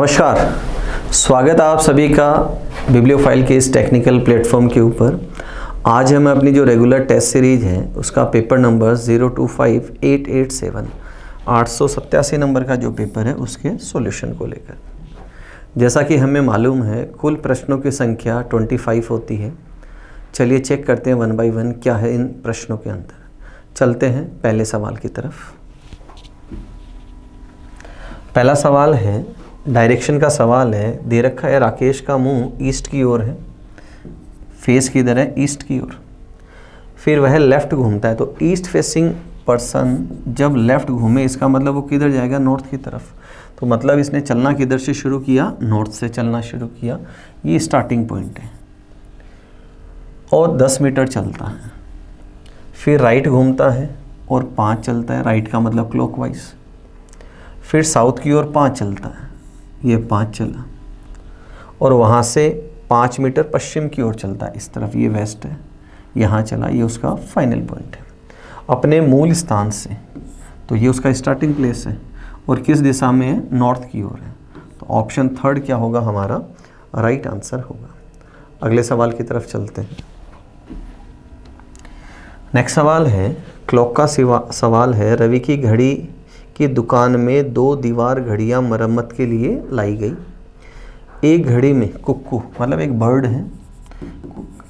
नमस्कार, स्वागत है आप सभी का बिब्लियोफाइल के इस टेक्निकल प्लेटफॉर्म के ऊपर। आज हम अपनी जो रेगुलर टेस्ट सीरीज है उसका पेपर नंबर 025887 887 नंबर का जो पेपर है उसके सॉल्यूशन को लेकर। जैसा कि हमें मालूम है कुल प्रश्नों की संख्या 25 होती है। चलिए चेक करते हैं 1 बाय 1 क्या है इन प्रश्नों के अंदर। चलते हैं पहले सवाल की तरफ। पहला सवाल है, डायरेक्शन का सवाल है। दे रखा है राकेश का मुंह ईस्ट की ओर है, फेस किधर है, ईस्ट की ओर। फिर वह लेफ़्ट घूमता है, तो ईस्ट फेसिंग पर्सन जब लेफ़्ट घूमे इसका मतलब वो किधर जाएगा, नॉर्थ की तरफ। तो मतलब इसने चलना किधर से शुरू किया, नॉर्थ से चलना शुरू किया। ये स्टार्टिंग पॉइंट है और 10 मीटर चलता है। फिर राइट घूमता है और 5 चलता है, राइट का मतलब क्लॉकवाइज। फिर साउथ की ओर 5 चलता है, ये 5 चला और वहाँ से 5 मीटर पश्चिम की ओर चलता है, इस तरफ ये वेस्ट है, यहाँ चला, ये उसका फाइनल पॉइंट है अपने मूल स्थान से। तो ये उसका स्टार्टिंग प्लेस है और किस दिशा में है, नॉर्थ की ओर है। तो ऑप्शन 3 क्या होगा हमारा, राइट आंसर होगा। अगले सवाल की तरफ चलते हैं। नेक्स्ट सवाल है, क्लॉक का सवाल है। रवि की घड़ी की दुकान में 2 दीवार घड़ियां मरम्मत के लिए लाई गई। एक घड़ी में कुक्कू मतलब एक बर्ड है।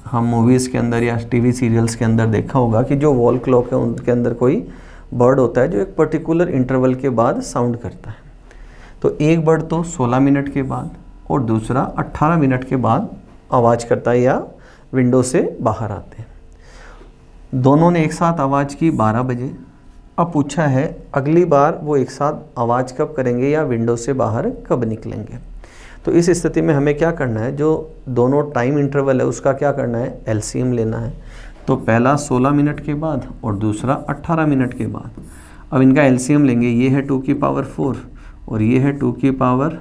हम मूवीज़ के अंदर या टीवी सीरियल्स के अंदर देखा होगा कि जो वॉल क्लॉक है उनके अंदर कोई बर्ड होता है जो एक पर्टिकुलर इंटरवल के बाद साउंड करता है। तो एक बर्ड तो 16 मिनट के बाद और दूसरा 18 मिनट के बाद आवाज़ करता है या विंडो से बाहर आते हैं। दोनों ने एक साथ आवाज़ की 12 बजे। अब पूछा है अगली बार वो एक साथ आवाज़ कब करेंगे या विंडो से बाहर कब निकलेंगे। तो इस स्थिति में हमें क्या करना है, जो दोनों टाइम इंटरवल है उसका क्या करना है, एलसीएम लेना है। तो पहला 16 मिनट के बाद और दूसरा 18 मिनट के बाद। अब इनका एलसीएम लेंगे, ये है 2 की पावर 4 और ये है 2 की पावर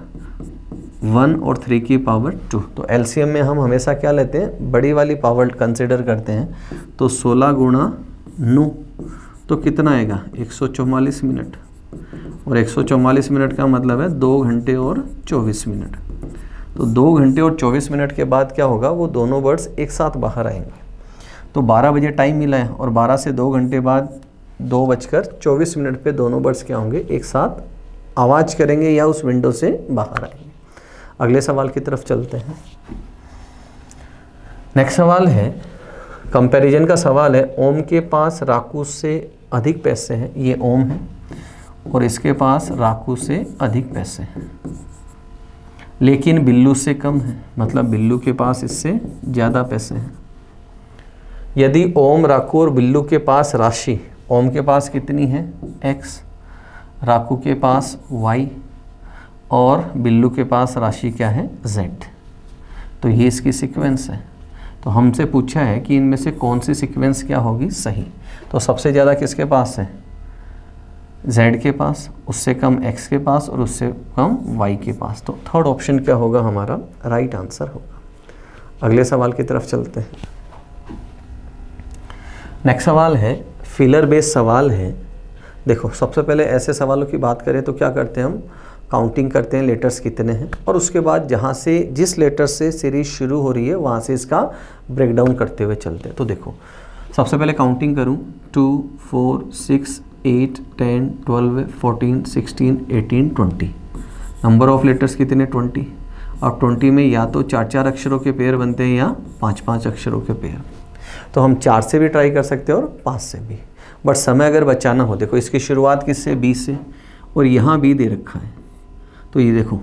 1 और 3 की पावर 2। तो एलसीएम में हम हमेशा क्या लेते हैं, बड़ी वाली पावर कंसिडर करते हैं। तो 16 गुणा 9 तो कितना आएगा, 144 मिनट। और 144 मिनट का मतलब है 2 घंटे और 24 मिनट। तो 2 घंटे और 24 मिनट के बाद क्या होगा, वो दोनों बर्ड्स एक साथ बाहर आएंगे। तो 12 बजे टाइम मिला है और 12 से 2 घंटे बाद 2:24 पे दोनों बर्ड्स क्या होंगे, एक साथ आवाज़ करेंगे या उस विंडो से बाहर आएंगे। अगले सवाल की तरफ चलते हैं। नेक्स्ट सवाल है, कंपैरिजन का सवाल है। ओम के पास राकू से अधिक पैसे हैं, ये ओम है और इसके पास राकू से अधिक पैसे हैं, लेकिन बिल्लू से कम है, मतलब बिल्लू के पास इससे ज़्यादा पैसे हैं। यदि ओम, राकू और बिल्लू के पास राशि, ओम के पास कितनी है, x, राकू के पास y और बिल्लू के पास राशि क्या है, z। तो ये इसकी सीक्वेंस है। तो हमसे पूछा है कि इनमें से कौन सी सीक्वेंस क्या होगी सही। तो सबसे ज़्यादा किसके पास है, z के पास, उससे कम x के पास और उससे कम y के पास। तो थर्ड ऑप्शन क्या होगा हमारा, राइट आंसर होगा। अगले सवाल की तरफ चलते हैं। नेक्स्ट सवाल है, फिलर बेस्ड सवाल है। देखो सबसे पहले ऐसे सवालों की बात करें तो क्या करते हैं हम, काउंटिंग करते हैं लेटर्स कितने हैं और उसके बाद जहाँ से जिस लेटर से सीरीज शुरू हो रही है वहाँ से इसका ब्रेकडाउन करते हुए चलते हैं। तो देखो सबसे पहले काउंटिंग करूँ, 2 4 6 8 10 12 14 16 18 20। नंबर ऑफ लेटर्स कितने, 20। अब 20 में या तो 4-4 अक्षरों के पेयर बनते हैं या 5-5 अक्षरों के पेयर। तो हम 4 से भी ट्राई कर सकते हैं और 5 से भी, बट समय अगर बचाना हो, देखो इसकी शुरुआत किससे, 20 से, और यहाँ भी दे रखा है। तो ये देखो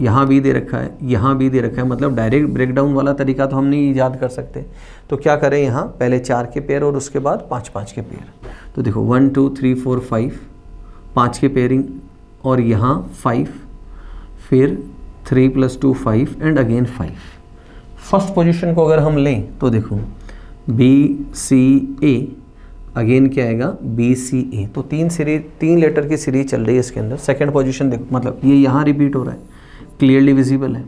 यहाँ भी दे रखा है, यहाँ भी दे रखा है, मतलब डायरेक्ट ब्रेकडाउन वाला तरीका तो हम नहीं ईजाद कर सकते। तो क्या करें, यहाँ पहले 4 के पेयर और उसके बाद 5-5 के पेयर। तो देखो 1 2 3 4 5, 5 के पेयरिंग और यहाँ 5, फिर 3 + 2 5 एंड अगेन 5। फर्स्ट पोजीशन को अगर हम लें तो देखो BCA, अगेन क्या आएगा, BCA। तो 3 लेटर की सीरीज चल रही है इसके अंदर। सेकंड पोजीशन देखो, मतलब ये यहाँ रिपीट हो रहा है, क्लियरली विजिबल है।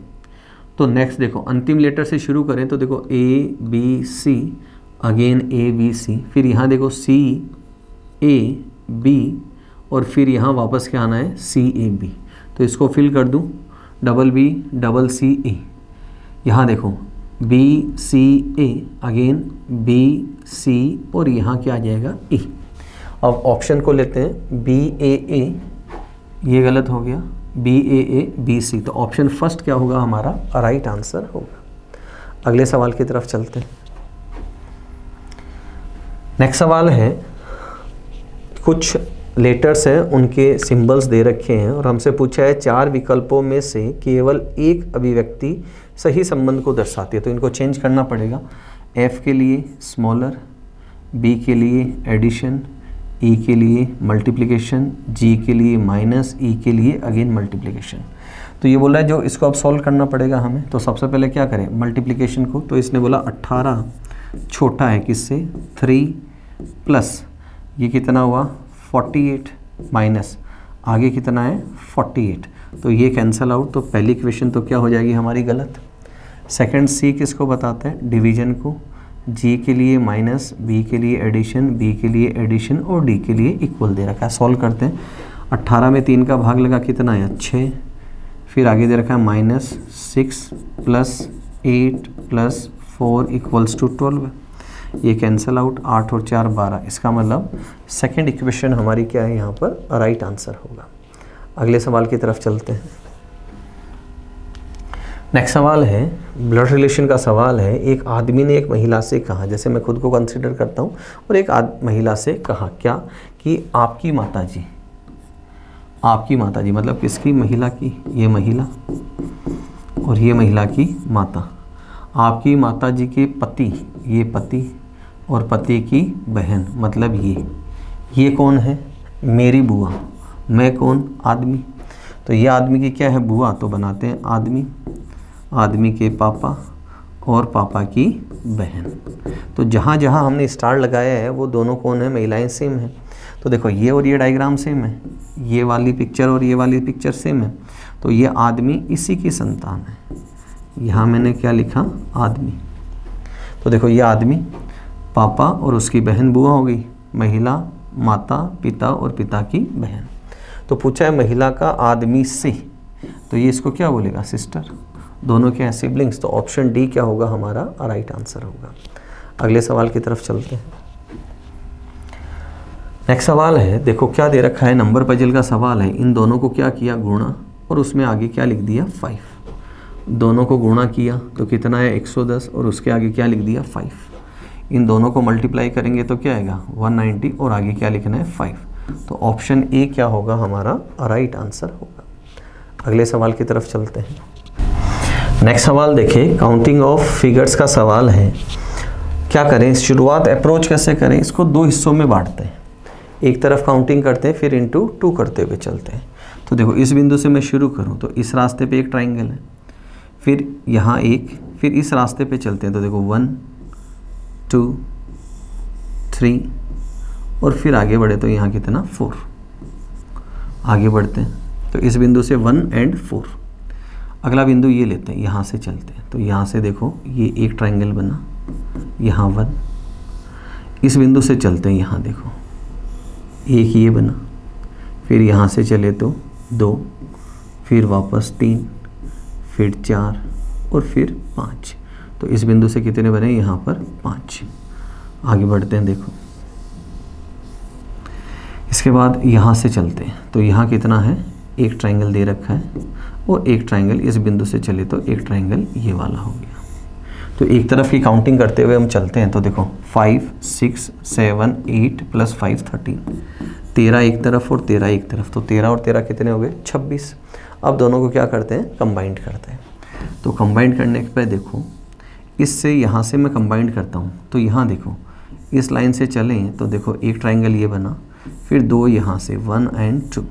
तो नेक्स्ट देखो अंतिम लेटर से शुरू करें तो देखो ABC, अगेन ABC, फिर यहाँ देखो CAB और फिर यहाँ वापस क्या आना है, CAB। तो इसको फिल कर दूँ BBCE, यहाँ देखो BCA, अगेन BC और यहाँ क्या आ जाएगा E। अब ऑप्शन को लेते हैं BAA, ये गलत हो गया, BAA BC, तो ऑप्शन फर्स्ट क्या होगा हमारा राइट आंसर होगा। अगले सवाल की तरफ चलते हैं। नेक्स्ट सवाल है, कुछ लेटर्स हैं उनके सिंबल्स दे रखे हैं और हमसे पूछा है 4 विकल्पों में से केवल एक अभिव्यक्ति सही संबंध को दर्शाती है, तो इनको चेंज करना पड़ेगा। F के लिए स्मॉलर, B के लिए एडिशन, E के लिए मल्टीप्लिकेशन, G के लिए माइनस, E के लिए अगेन मल्टीप्लिकेशन। तो ये बोला है जो इसको अब सॉल्व करना पड़ेगा हमें, तो सबसे पहले क्या करें मल्टीप्लिकेशन को, तो इसने बोला 18 छोटा है किससे 3 प्लस ये कितना हुआ 48 माइनस आगे कितना है 48, तो ये कैंसिल आउट, तो पहली इक्वेशन तो क्या हो जाएगी हमारी गलत। सेकंड C किसको बताते हैं डिवीजन को, G के लिए माइनस, B के लिए एडिशन, B के लिए एडिशन और D के लिए इक्वल दे रखा है। सॉल्व करते हैं, 18 में 3 का भाग लगा कितना है 6, फिर आगे दे रखा है -6 प्लस 8 प्लस 4 इक्वल्स टू 12, ये कैंसिल आउट, 8 और 4 12, इसका मतलब सेकंड इक्वेशन हमारी क्या है यहाँ पर राइट आंसर होगा। अगले सवाल की तरफ चलते हैं। नेक्स्ट सवाल है ब्लड रिलेशन का सवाल है। एक आदमी ने एक महिला से कहा, जैसे मैं खुद को कंसिडर करता हूँ, और एक महिला से कहा क्या कि आपकी माताजी मतलब किसकी, महिला की, ये महिला और ये महिला की माता, आपकी माताजी के पति, ये पति और पति की बहन मतलब ये कौन है मेरी बुआ, मैं कौन आदमी, तो ये आदमी की क्या है बुआ, तो बनाते हैं आदमी के पापा और पापा की बहन। तो जहाँ जहाँ हमने स्टार लगाया है वो दोनों कौन है महिलाएं सेम है। तो देखो ये और ये डायग्राम सेम है, ये वाली पिक्चर और ये वाली पिक्चर सेम है, तो ये आदमी इसी की संतान है। यहाँ मैंने क्या लिखा आदमी, तो देखो ये आदमी पापा और उसकी बहन बुआ हो गई, महिला माता पिता और पिता की बहन। तो पूछा है महिला का आदमी से, तो ये इसको क्या बोलेगा सिस्टर, दोनों के हैं सिबलिंग्स, तो ऑप्शन डी क्या होगा हमारा राइट आंसर होगा। अगले सवाल की तरफ चलते हैं। नेक्स्ट सवाल है, देखो क्या दे रखा है, नंबर पजल का सवाल है। इन दोनों को क्या किया गुणा और उसमें आगे क्या लिख दिया 5, दोनों को गुणा किया तो कितना है 110 और उसके आगे क्या लिख दिया 5, इन दोनों को मल्टीप्लाई करेंगे तो क्या आएगा 190 और आगे क्या लिखना है 5, तो ऑप्शन ए क्या होगा हमारा राइट आंसर होगा। अगले सवाल की तरफ चलते हैं। नेक्स्ट सवाल देखिए, काउंटिंग ऑफ फिगर्स का सवाल है। क्या करें, शुरुआत अप्रोच कैसे करें, इसको 2 हिस्सों में बांटते हैं, एक तरफ काउंटिंग करते हैं फिर इनटू 2 करते हुए चलते हैं। तो देखो इस बिंदु से मैं शुरू करूं तो इस रास्ते पे एक ट्राइंगल है, फिर यहाँ एक, फिर इस रास्ते पे चलते हैं तो देखो 1 2 3 और फिर आगे बढ़े तो यहाँ कितना 4, आगे बढ़ते हैं तो इस बिंदु से 1 एंड 4। अगला बिंदु ये लेते हैं, यहाँ से चलते हैं तो यहाँ से देखो ये एक ट्राइंगल बना, यहाँ 1, इस बिंदु से चलते हैं, यहाँ देखो एक ये बना, फिर यहाँ से चले तो 2, फिर वापस 3, फिर 4 और फिर 5, तो इस बिंदु से कितने बने यहाँ पर 5। आगे बढ़ते हैं, देखो इसके बाद यहाँ से चलते हैं तो यहाँ कितना है, एक ट्राइंगल दे रखा है और एक ट्राइंगल इस बिंदु से चले तो एक ट्राइंगल ये वाला हो गया। तो एक तरफ की काउंटिंग करते हुए हम चलते हैं तो देखो 5 6 7 8 प्लस 5 13, 13 एक तरफ और 13 एक तरफ, तो 13 और 13 कितने हो गए 26। अब दोनों को क्या करते हैं कंबाइंड करते हैं, तो कंबाइंड करने के बाद देखो इससे यहाँ से मैं कंबाइंड करता हूँ तो यहाँ देखो इस लाइन से चलें तो देखो एक ट्राइंगल ये बना, फिर 2 यहाँ से 1 एंड 2,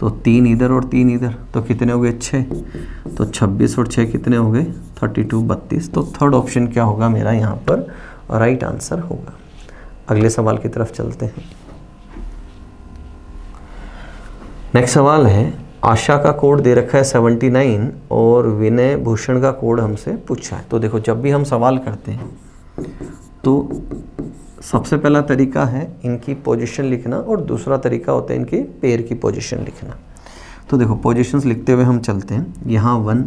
तो 3 इधर और 3 इधर, तो कितने हो गए 6, तो 26 और 6 कितने हो गए 32 32, तो थर्ड ऑप्शन क्या होगा मेरा यहाँ पर राइट आंसर होगा। अगले सवाल की तरफ चलते हैं। नेक्स्ट सवाल है, आशा का कोड दे रखा है 79 और विनय भूषण का कोड हमसे पूछा है। तो देखो जब भी हम सवाल करते हैं तो सबसे पहला तरीका है इनकी पोजीशन लिखना और दूसरा तरीका होता है इनके पेयर की पोजीशन लिखना। तो देखो पोजीशंस लिखते हुए हम चलते हैं। यहाँ 1,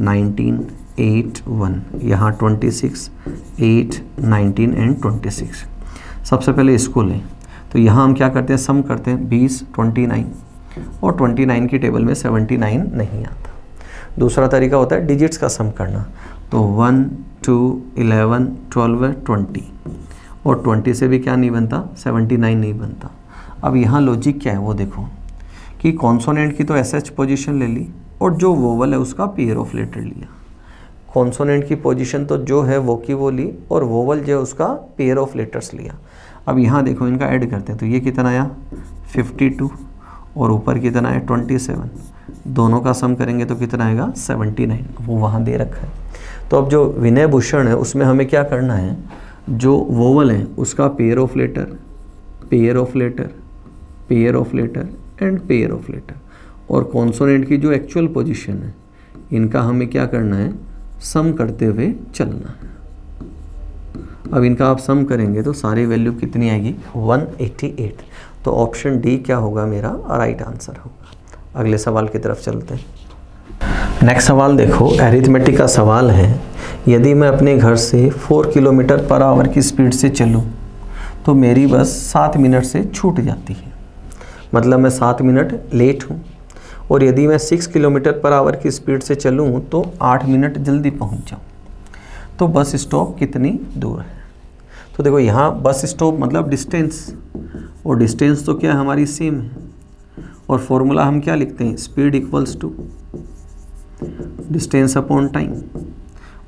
19, 8, 1, यहाँ 26, 8, 19 एंड 26। सबसे पहले इसको लें, तो यहाँ हम क्या करते हैं, सम करते हैं 20, 29 और 29 की टेबल में 79 नहीं आता। दूसरा तरीका होता है डिजिट्स का सम करना, तो 1, 2, 11, 12, 20 और 20 से भी क्या नहीं बनता, 79 नहीं बनता। अब यहाँ लॉजिक क्या है वो देखो कि कॉन्सोनेंट की तो एसएच पोजीशन ले ली और जो वोवल है उसका पेयर ऑफ लेटर लिया। कॉन्सोनेंट की पोजीशन तो जो है वो की वो ली और वोवल जो है उसका पेयर ऑफ लेटर्स लिया। अब यहाँ देखो इनका ऐड करते हैं, तो ये कितना आया 52 और ऊपर कितना है 27, दोनों का सम करेंगे तो कितना आएगा 79, वो वहाँ दे रखा है। तो अब जो विनय भूषण है उसमें हमें क्या करना है, जो वोवल है उसका pair of letter, pair of letter, pair of letter and pair of letter, और कॉन्सोनेंट की जो एक्चुअल पोजीशन है इनका हमें क्या करना है, सम करते हुए चलना है। अब इनका आप सम करेंगे तो सारी वैल्यू कितनी आएगी 188। तो ऑप्शन डी क्या होगा मेरा राइट आंसर होगा। अगले सवाल की तरफ चलते हैं। नेक्स्ट सवाल देखो, एरिथमेटिक का सवाल है, यदि मैं अपने घर से 4 किलोमीटर पर आवर की स्पीड से चलूं तो मेरी बस 7 मिनट से छूट जाती है, मतलब मैं 7 मिनट लेट हूँ। और यदि मैं 6 किलोमीटर पर आवर की स्पीड से चलूँ तो 8 मिनट जल्दी पहुँच जाऊँ, तो बस स्टॉप कितनी दूर है। तो देखो यहाँ बस स्टॉप मतलब डिस्टेंस, और डिस्टेंस तो क्या है हमारी सेम है, और फॉर्मूला हम क्या लिखते हैं, speed equals to distance upon time,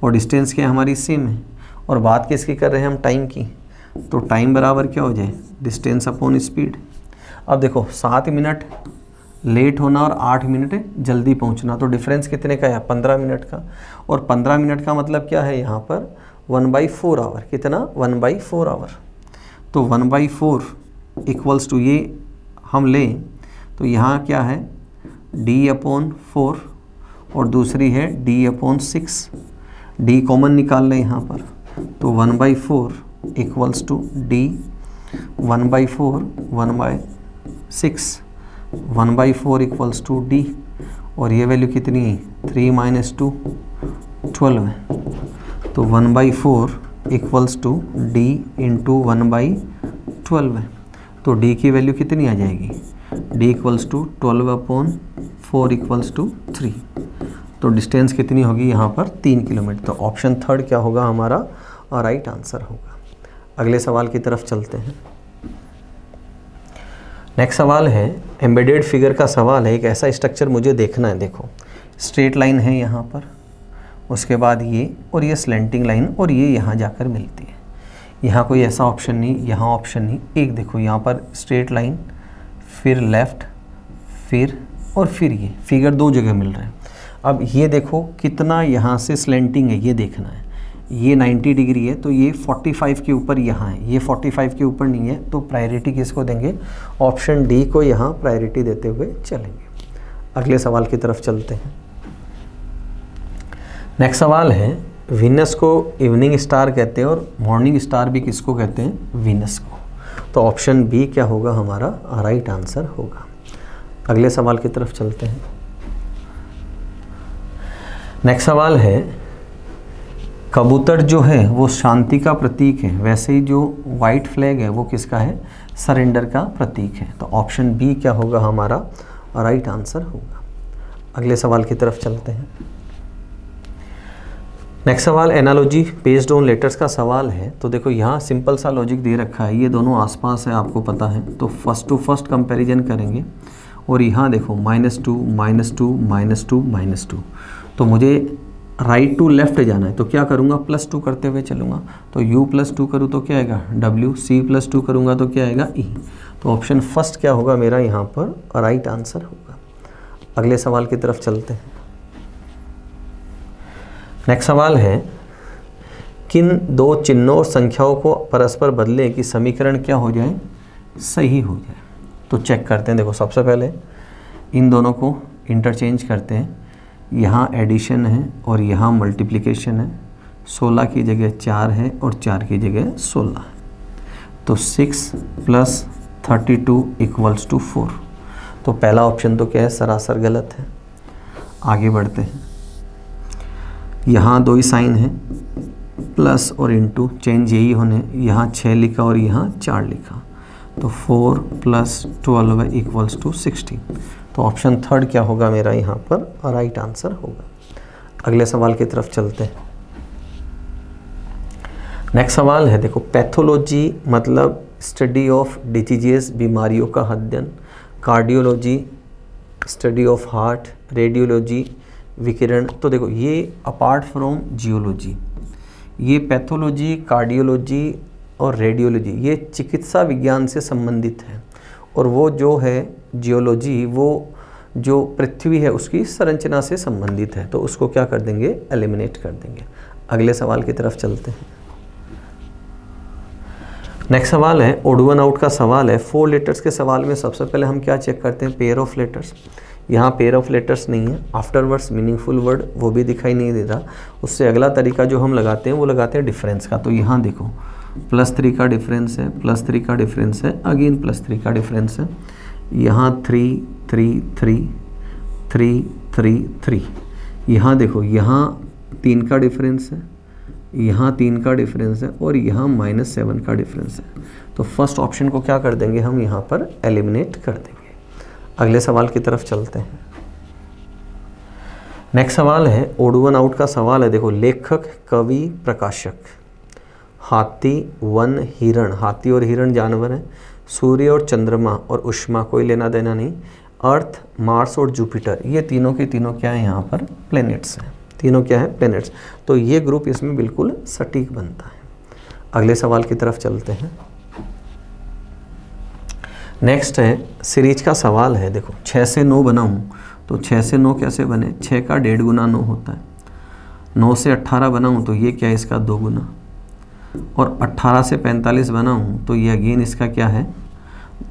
और डिस्टेंस क्या हमारी सेम है। और बात किसकी कर रहे हैं हम, टाइम की, तो टाइम बराबर क्या हो जाए, डिस्टेंस अपॉन स्पीड। अब देखो 7 मिनट लेट होना और 8 मिनट जल्दी पहुंचना, तो डिफरेंस कितने का है, 15 मिनट का। और 15 मिनट का मतलब क्या है यहाँ पर 1/4 आवर, कितना 1/4 आवर। तो 1/4 इक्वल्स टू, ये हम लें तो यहाँ क्या है d/4 और दूसरी है d/6, d कॉमन निकाल लें यहाँ पर, तो 1/4 equals to d 1/4 1/6, 1/4 equals to d, और ये वैल्यू कितनी है 3 - 2 12 है। तो 1/4 इक्वल्स टू d इंटू 1/12 है, तो d की वैल्यू कितनी आ जाएगी, d equals to 12/4 equals to 3। तो डिस्टेंस कितनी होगी यहाँ पर 3 किलोमीटर। तो ऑप्शन थर्ड क्या होगा हमारा राइट आंसर होगा। अगले सवाल की तरफ चलते हैं। नेक्स्ट सवाल है, एम्बेडेड फिगर का सवाल है। एक ऐसा स्ट्रक्चर मुझे देखना है, देखो स्ट्रेट लाइन है यहाँ पर, उसके बाद ये और ये स्लेंटिंग लाइन, और ये यहाँ जाकर मिलती है। यहाँ कोई ऐसा ऑप्शन नहीं, यहाँ ऑप्शन नहीं, एक देखो यहाँ पर स्ट्रेट लाइन, फिर लेफ़्ट, फिर और फिर ये फिगर 2 जगह मिल रहा है। अब ये देखो कितना यहाँ से स्लेंटिंग है, ये देखना है। ये 90 डिग्री है तो ये 45 के ऊपर यहाँ है, ये 45 के ऊपर नहीं है, तो प्रायोरिटी किसको देंगे, ऑप्शन डी को यहाँ प्रायोरिटी देते हुए चलेंगे। अगले सवाल की तरफ चलते हैं। नेक्स्ट सवाल है, वीनस को इवनिंग स्टार कहते हैं और मॉर्निंग स्टार भी किसको कहते हैं, वीनस को। तो ऑप्शन बी क्या होगा हमारा राइट आंसर होगा। अगले सवाल की तरफ चलते हैं। नेक्स्ट सवाल है, कबूतर जो है वो शांति का प्रतीक है, वैसे ही जो वाइट फ्लैग है वो किसका है, सरेंडर का प्रतीक है। तो ऑप्शन बी क्या होगा हमारा राइट आंसर होगा। अगले सवाल की तरफ चलते हैं। नेक्स्ट सवाल एनालॉजी बेस्ड ऑन लेटर्स का सवाल है। तो देखो यहाँ सिंपल सा लॉजिक दे रखा है, ये दोनों आसपास है आपको पता है, तो फर्स्ट टू फर्स्ट कंपैरिजन करेंगे। और यहाँ देखो -2 -2 -2 -2, तो मुझे राइट टू लेफ्ट जाना है, तो क्या करूँगा +2 करते हुए चलूँगा। तो u +2 करूँ तो क्या आएगा w, c +2 करूँगा तो क्या आएगा e। तो ऑप्शन फर्स्ट क्या होगा मेरा यहाँ पर राइट आंसर होगा। अगले सवाल की तरफ चलते हैं। नेक्स्ट सवाल है, किन 2 चिन्हों और संख्याओं को परस्पर बदलें कि समीकरण क्या हो जाए, सही हो जाए। तो चेक करते हैं। देखो सबसे पहले इन दोनों को इंटरचेंज करते हैं, यहाँ एडिशन है और यहाँ मल्टीप्लिकेशन है। 16 की जगह 4 है और 4 की जगह 16 है, तो 6 + 32 = 4। तो पहला ऑप्शन तो क्या है, सरासर गलत है। आगे बढ़ते हैं। यहाँ 2 ही साइन है, प्लस और इनटू, चेंज यही होने, यहाँ 6 लिखा और यहाँ 4 लिखा, तो 4 + 12 = 16। तो ऑप्शन थर्ड क्या होगा मेरा यहाँ पर राइट आंसर होगा। अगले सवाल की तरफ चलते हैं। नेक्स्ट सवाल है, देखो, पैथोलॉजी मतलब स्टडी ऑफ डिजीजेस, बीमारियों का अध्ययन, cardiology study of heart, radiology विकिरण। तो देखो ये अपार्ट फ्रॉम जियोलॉजी, ये पैथोलॉजी, कार्डियोलॉजी और रेडियोलॉजी ये चिकित्सा विज्ञान से संबंधित है, और वो जो है जियोलॉजी वो जो पृथ्वी है उसकी संरचना से संबंधित है, तो उसको क्या कर देंगे, एलिमिनेट कर देंगे। अगले सवाल की तरफ चलते हैं। नेक्स्ट सवाल है ओड वन आउट का सवाल है। 4 लेटर्स के सवाल में सबसे पहले हम क्या चेक करते हैं, पेयर ऑफ लेटर्स। यहाँ पेयर ऑफ लेटर्स नहीं है। आफ्टरवर्ड्स मीनिंगफुल वर्ड वो भी दिखाई नहीं दे रहा। उससे अगला तरीका जो हम लगाते हैं वो लगाते हैं डिफरेंस का। तो यहाँ देखो +3 का डिफरेंस है, +3 का डिफरेंस है, अगेन +3 का डिफरेंस है। यहाँ 3 3 3 3 3 3। यहाँ देखो यहाँ 3 का डिफरेंस है, यहाँ 3 का डिफरेंस है और यहाँ -7 का डिफरेंस है। तो फर्स्ट ऑप्शन को क्या कर देंगे हम यहाँ पर एलिमिनेट कर देंगे। अगले सवाल की तरफ चलते हैं। नेक्स्ट सवाल है ओड वन आउट का सवाल है। देखो लेखक, कवि, प्रकाशक, हाथी, वन, हिरण। हाथी और हिरण जानवर हैं। सूर्य और चंद्रमा और उष्मा कोई लेना देना नहीं। अर्थ, मार्स और जुपिटर ये तीनों के तीनों क्या है यहाँ पर प्लैनेट्स हैं। तीनों क्या है प्लैनेट्स। तो ये ग्रुप इसमें बिल्कुल सटीक बनता है। अगले सवाल की तरफ चलते हैं। नेक्स्ट है सीरीज का सवाल है। देखो 6 से 9 बनाऊँ तो 6 से 9 कैसे बने, 6 का 1.5 गुना 9 होता है। 9 से 18 बनाऊँ तो ये क्या है, इसका 2 गुना। और 18 से 45 बनाऊँ तो ये अगेन इसका क्या है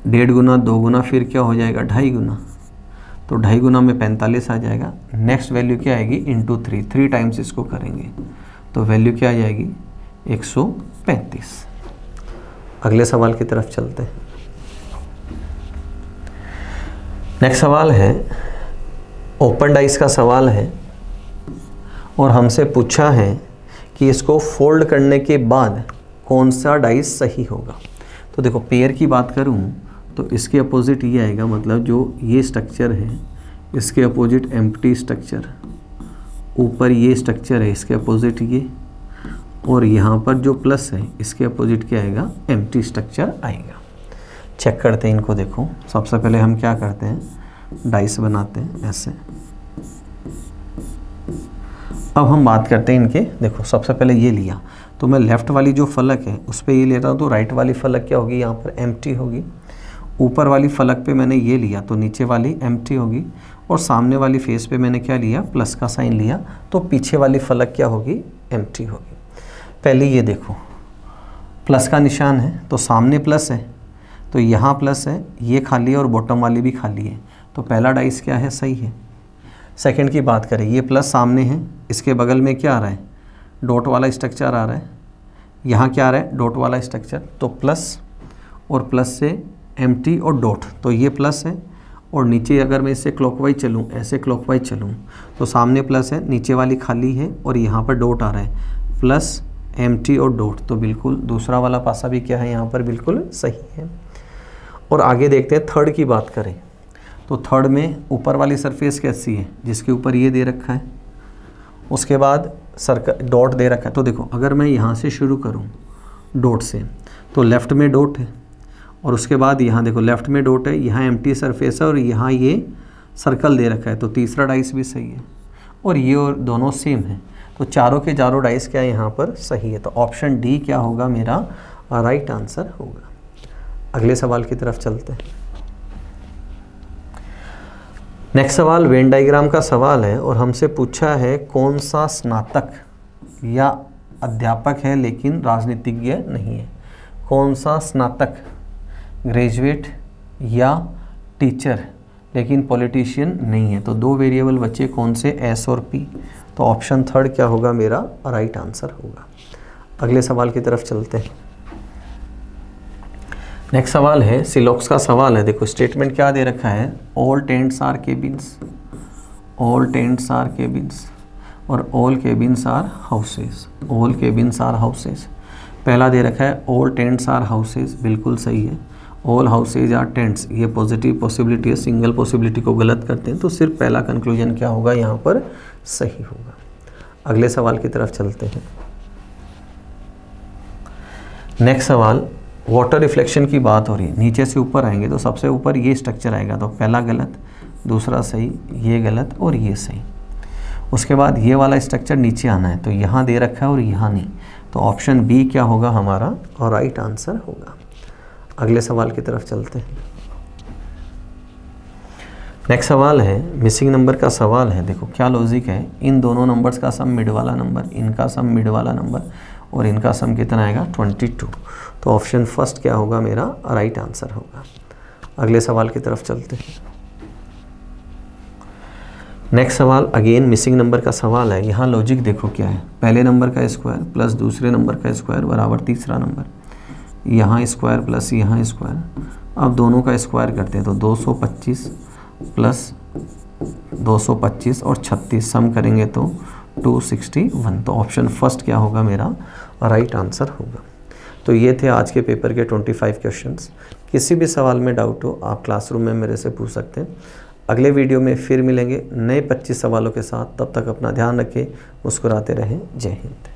1.5 गुना 2 गुना, फिर क्या हो जाएगा 2.5 गुना। तो 2.5 गुना में 45 आ जाएगा। नेक्स्ट वैल्यू क्या आएगी इंटू 3, 3 टाइम्स इसको करेंगे तो वैल्यू क्या आ जाएगी 135। अगले सवाल की तरफ चलते हैं। नेक्स्ट सवाल है ओपन डाइस का सवाल है और हमसे पूछा है कि इसको फोल्ड करने के बाद कौन सा डाइस सही होगा। तो देखो पेयर की बात करूं तो इसके अपोजिट ये आएगा, मतलब जो ये स्ट्रक्चर है इसके अपोजिट एम्प्टी स्ट्रक्चर, ऊपर ये स्ट्रक्चर है इसके अपोजिट ये, और यहाँ पर जो प्लस है इसके अपोजिट क्या आएगा एम्प्टी स्ट्रक्चर आएगा। चेक करते हैं इनको। देखो सबसे पहले हम क्या करते हैं डाइस बनाते हैं ऐसे। अब हम बात करते हैं इनके। देखो सबसे पहले ये लिया तो मैं लेफ़्ट वाली जो फलक है उस पर ये लेता हूँ तो राइट वाली फलक क्या होगी यहाँ पर एम्प्टी होगी। ऊपर वाली फलक पे मैंने ये लिया तो नीचे वाली एम्प्टी होगी, और सामने वाली फेस पे मैंने क्या लिया प्लस का साइन लिया तो पीछे वाली फलक क्या होगी एम्प्टी होगी। पहले ये देखो प्लस का निशान है तो सामने प्लस है तो यहाँ प्लस है, ये खाली है और बॉटम वाली भी खाली है, तो पहला डाइस क्या है सही है। सेकंड की बात करें, ये प्लस सामने है, इसके बगल में क्या आ रहा है डॉट वाला स्ट्रक्चर आ रहा है, यहाँ क्या आ रहा है डॉट वाला स्ट्रक्चर, तो प्लस और प्लस से एम्प्टी और डॉट, तो ये प्लस है और नीचे अगर मैं इससे क्लॉकवाइज चलूँ ऐसे क्लॉकवाइज चलूँ तो सामने प्लस है, नीचे वाली खाली है और यहाँ पर डॉट आ रहा है, प्लस एम्प्टी और डॉट, तो बिल्कुल दूसरा वाला पासा भी क्या है यहाँ पर बिल्कुल सही है। और आगे देखते हैं थर्ड की बात करें तो थर्ड में ऊपर वाली सरफेस कैसी है जिसके ऊपर ये दे रखा है, उसके बाद सर्कल डॉट दे रखा है। तो देखो अगर मैं यहाँ से शुरू करूँ डॉट से तो लेफ़्ट में डॉट है और उसके बाद यहाँ देखो लेफ़्ट में डॉट है, यहाँ एम्प्टी सरफेस है और यहाँ ये सर्कल दे रखा है, तो तीसरा डाइस भी सही है और ये और दोनों सेम है, तो चारों के चारों डाइस क्या है यहाँ पर सही है। तो ऑप्शन डी क्या होगा मेरा राइट आंसर होगा। अगले सवाल की तरफ चलते हैं। नेक्स्ट सवाल वेन डायग्राम का सवाल है और हमसे पूछा है कौन सा स्नातक या अध्यापक है लेकिन राजनीतिज्ञ नहीं है। कौन सा स्नातक ग्रेजुएट या टीचर लेकिन पॉलिटिशियन नहीं है। तो 2 वेरिएबल बचे कौन से एस और पी, तो ऑप्शन थर्ड क्या होगा मेरा राइट आंसर होगा। अगले सवाल की तरफ चलते हैं। नेक्स्ट सवाल है सिलॉक्स का सवाल है। देखो स्टेटमेंट क्या दे रखा है, all tents are cabins, all tents are cabins और all cabins are houses, all cabins are houses. पहला दे रखा है ऑल टेंट्स आर हाउसेस, बिल्कुल सही है। ऑल हाउसेज आर टेंट्स, ये पॉजिटिव पॉसिबिलिटी है, सिंगल पॉसिबिलिटी को गलत करते हैं तो सिर्फ पहला कंक्लूजन क्या होगा यहाँ पर सही होगा। अगले सवाल की तरफ चलते हैं। नेक्स्ट सवाल, वाटर रिफ्लेक्शन की बात हो रही है, नीचे से ऊपर आएंगे तो सबसे ऊपर ये स्ट्रक्चर आएगा, तो पहला गलत, दूसरा सही, ये गलत और ये सही। उसके बाद ये वाला स्ट्रक्चर नीचे आना है, तो यहाँ दे रखा है और यहाँ नहीं, तो ऑप्शन बी क्या होगा हमारा और राइट आंसर होगा। अगले सवाल की तरफ चलते हैं। नेक्स्ट सवाल है मिसिंग नंबर का सवाल है। देखो क्या लॉजिक है, इन दोनों नंबर्स का सम मिड वाला नंबर, इनका सम मिड वाला नंबर और इनका सम कितना आएगा 22, तो ऑप्शन फर्स्ट क्या होगा मेरा राइट आंसर होगा। अगले सवाल की तरफ चलते हैं। नेक्स्ट सवाल अगेन मिसिंग नंबर का सवाल है। यहाँ लॉजिक देखो क्या है, पहले नंबर का स्क्वायर प्लस दूसरे नंबर का स्क्वायर बराबर तीसरा नंबर, यहाँ स्क्वायर प्लस यहाँ स्क्वायर, अब दोनों का स्क्वायर करते हैं तो 225 प्लस 225 और 36 सम करेंगे तो 261, तो ऑप्शन फर्स्ट क्या होगा मेरा राइट आंसर होगा। तो ये थे आज के पेपर के 25 क्वेश्चंस। किसी भी सवाल में डाउट हो आप क्लासरूम में मेरे से पूछ सकते हैं। अगले वीडियो में फिर मिलेंगे नए 25 सवालों के साथ, तब तक अपना ध्यान रखें, मुस्कुराते रहें। जय हिंद।